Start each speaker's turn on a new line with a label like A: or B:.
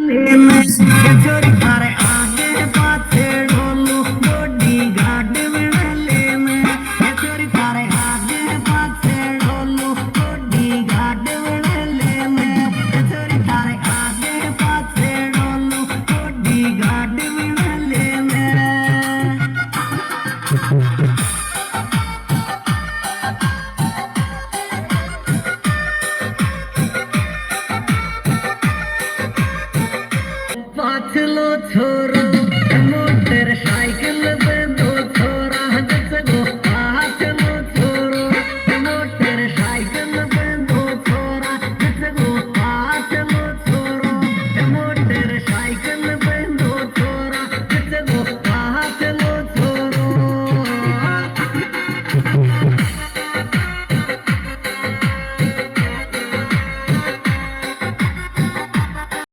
A: चोरी थारे आगे पाछे डोलू बॉडी गार्ड मिले में चोरी थारे आगे पाछे डोलू बॉडी गार्ड मिले में चोरी थारे आगे पाछे डोलू बॉडी गार्ड मिले में पाछलो छोर